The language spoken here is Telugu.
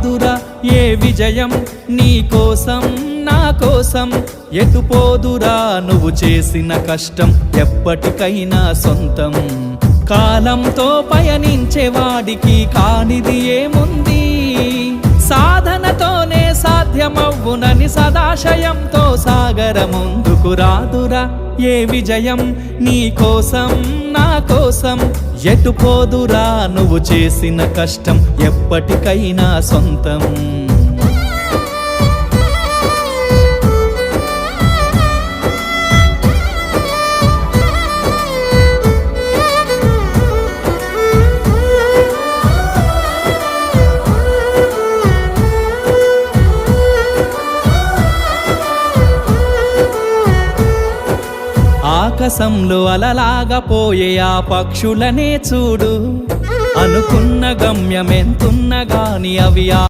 రాదురా ఏ విజయం నీ కోసం నా కోసం ఎటుపోదురా నువ్వు చేసిన కష్టం ఎప్పటికైనా సొంతం కాలంతో పయనించేవాడికి కానిది ఏముంది సాధనతోనే సాధ్యమవ్వునని సదాశయంతో సాగర ముందుకు రాదురా ఏ విజయం నీ కోసం నా కోసం ఎటుపోదురా నువ్వు చేసిన కష్టం ఎప్పటికైనా సొంతం ఆకాశంలో అలలాగా పోయే ఆ పక్షులనే చూడు అనుకున్న గమ్యమెంతున్న గాని అవి